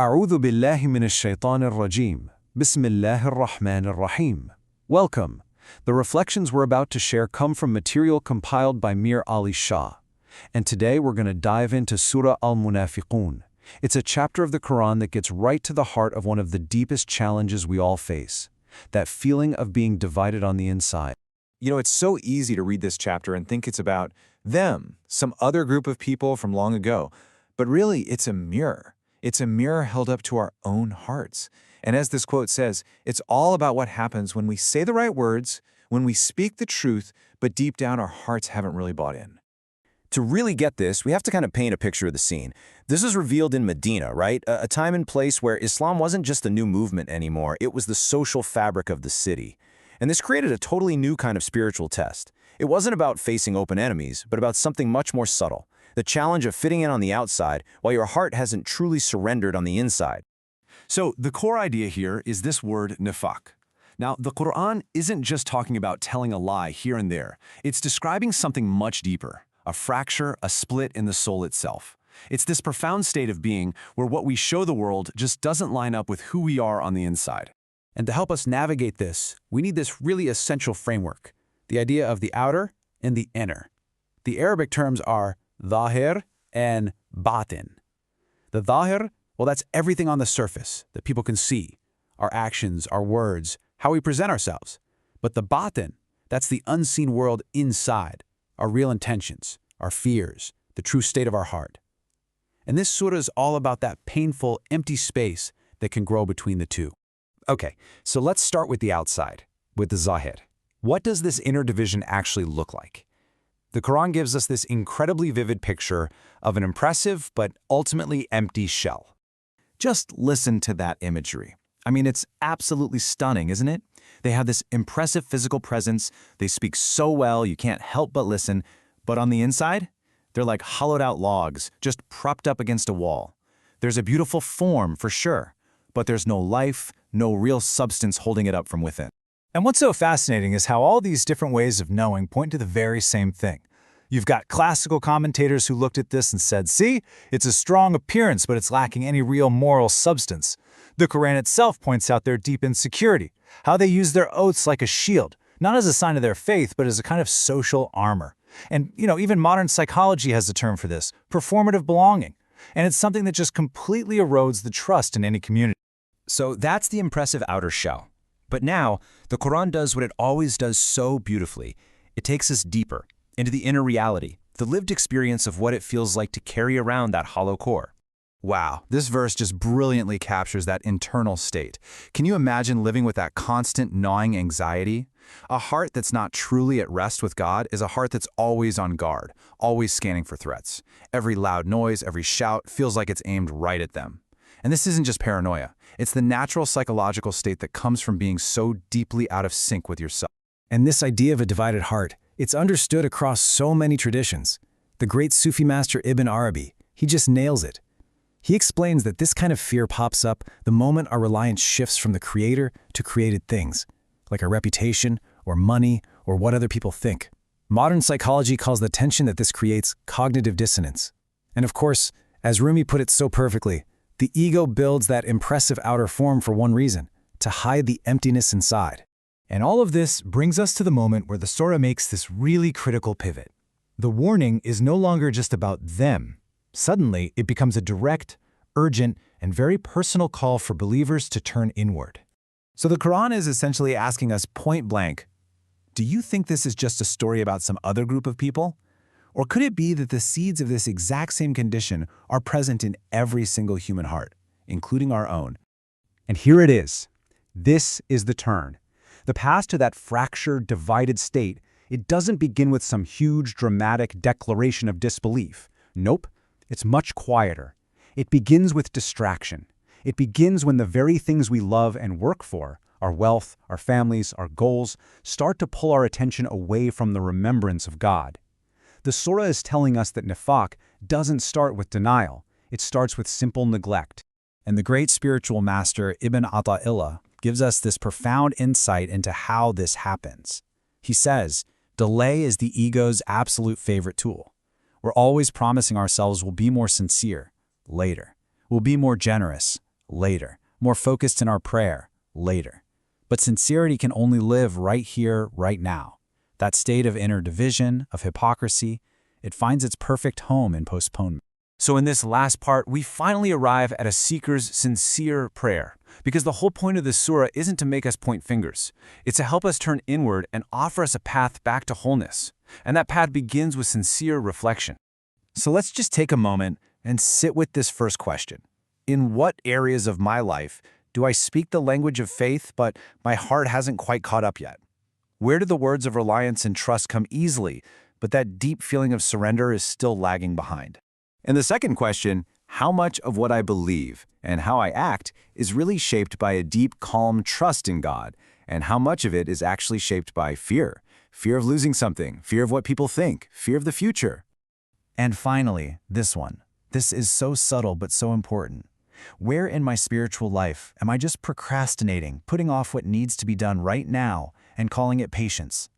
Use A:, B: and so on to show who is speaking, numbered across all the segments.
A: أعوذ بالله من الشيطان الرجيم. بسم الله الرحمن الرحيم. Welcome. The reflections we're about to share come from material compiled by Mir Ali Shah. And today we're going to dive into Surah al-Munāfiqūn. It's a chapter of the Qur'an that gets right to the heart of one of the deepest challenges we all face. That feeling of being divided on the inside.
B: You know, it's so easy to read this chapter and think it's about them, some other group of people from long ago. But really, it's a mirror. It's a mirror held up to our own hearts. And as this quote says, it's all about what happens when we say the right words, when we speak the truth, but deep down our hearts haven't really bought in.
C: To really get this, we have to kind of paint a picture of the scene. This is revealed in Medina, right? A time and place where Islam wasn't just a new movement anymore, it was the social fabric of the city. And this created a totally new kind of spiritual test. It wasn't about facing open enemies, but about something much more subtle. The challenge of fitting in on the outside while your heart hasn't truly surrendered on the inside.
A: So the core idea here is this word nifaq. Now, the Qur'an isn't just talking about telling a lie here and there. It's describing something much deeper, a fracture, a split in the soul itself. It's this profound state of being where what we show the world just doesn't line up with who we are on the inside. And to help us navigate this, we need this really essential framework, the idea of the outer and the inner. The Arabic terms are Zahir and Batin. The Zahir, well, that's everything on the surface that people can see, our actions, our words, how we present ourselves. But the Batin, that's the unseen world inside, our real intentions, our fears, the true state of our heart. And this surah is all about that painful, empty space that can grow between the two.
C: Okay, so let's start with the outside, with the Zahir. What does this inner division actually look like? The Quran gives us this incredibly vivid picture of an impressive but ultimately empty shell.
B: Just listen to that imagery. I mean, it's absolutely stunning, isn't it? They have this impressive physical presence, they speak so well you can't help but listen, but on the inside, they're like hollowed-out logs, just propped up against a wall. There's a beautiful form, for sure, but there's no life, no real substance holding it up from within. And what's so fascinating is how all these different ways of knowing point to the very same thing. You've got classical commentators who looked at this and said, see, it's a strong appearance, but it's lacking any real moral substance. The Quran itself points out their deep insecurity, how they use their oaths like a shield, not as a sign of their faith, but as a kind of social armor. And, even modern psychology has a term for this, performative belonging. And it's something that just completely erodes the trust in any community.
C: So that's the impressive outer shell. But now, the Quran does what it always does so beautifully. It takes us deeper, into the inner reality, the lived experience of what it feels like to carry around that hollow core.
B: Wow, this verse just brilliantly captures that internal state. Can you imagine living with that constant gnawing anxiety? A heart that's not truly at rest with God is a heart that's always on guard, always scanning for threats. Every loud noise, every shout feels like it's aimed right at them. And this isn't just paranoia. It's the natural psychological state that comes from being so deeply out of sync with yourself.
D: And this idea of a divided heart, it's understood across so many traditions. The great Sufi master Ibn Arabi, he just nails it. He explains that this kind of fear pops up the moment our reliance shifts from the creator to created things, like our reputation or money or what other people think. Modern psychology calls the tension that this creates cognitive dissonance. And of course, as Rumi put it so perfectly, the ego builds that impressive outer form for one reason, to hide the emptiness inside.
E: And all of this brings us to the moment where the surah makes this really critical pivot. The warning is no longer just about them. Suddenly, it becomes a direct, urgent, and very personal call for believers to turn inward. So the Quran is essentially asking us point blank, do you think this is just a story about some other group of people? Or could it be that the seeds of this exact same condition are present in every single human heart, including our own?
F: And here it is. This is the turn. The path to that fractured, divided state, it doesn't begin with some huge, dramatic declaration of disbelief. Nope, it's much quieter. It begins with distraction. It begins when the very things we love and work for, our wealth, our families, our goals, start to pull our attention away from the remembrance of God. The surah is telling us that nifaq doesn't start with denial. It starts with simple neglect.
D: And the great spiritual master Ibn Ata'illah gives us this profound insight into how this happens. He says, delay is the ego's absolute favorite tool. We're always promising ourselves we'll be more sincere later. We'll be more generous
E: later. More focused in our prayer, later. But sincerity can only live right here, right now. That state of inner division, of hypocrisy, it finds its perfect home in postponement.
A: So in this last part, we finally arrive at a seeker's sincere prayer, because the whole point of this surah isn't to make us point fingers. It's to help us turn inward and offer us a path back to wholeness. And that path begins with sincere reflection. So let's just take a moment and sit with this first question. In what areas of my life do I speak the language of faith, but my heart hasn't quite caught up yet? Where do the words of reliance and trust come easily, but that deep feeling of surrender is still lagging behind? And the second question, how much of what I believe and how I act is really shaped by a deep, calm trust in God, and how much of it is actually shaped by fear? Fear of losing something, fear of what people think, fear of the future.
B: And finally, this one. This is so subtle but so important. Where in my spiritual life am I just procrastinating, putting off what needs to be done right now and calling it patience?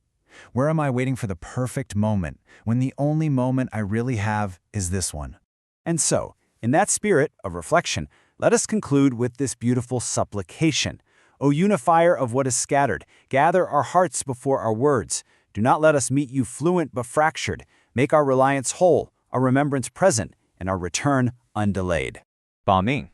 B: Where am I waiting for the perfect moment, when the only moment I really have is this one?
F: And so, in that spirit of reflection, let us conclude with this beautiful supplication. O unifier of what is scattered, gather our hearts before our words. Do not let us meet you fluent but fractured. Make our reliance whole, our remembrance present, and our return undelayed.
C: Amen.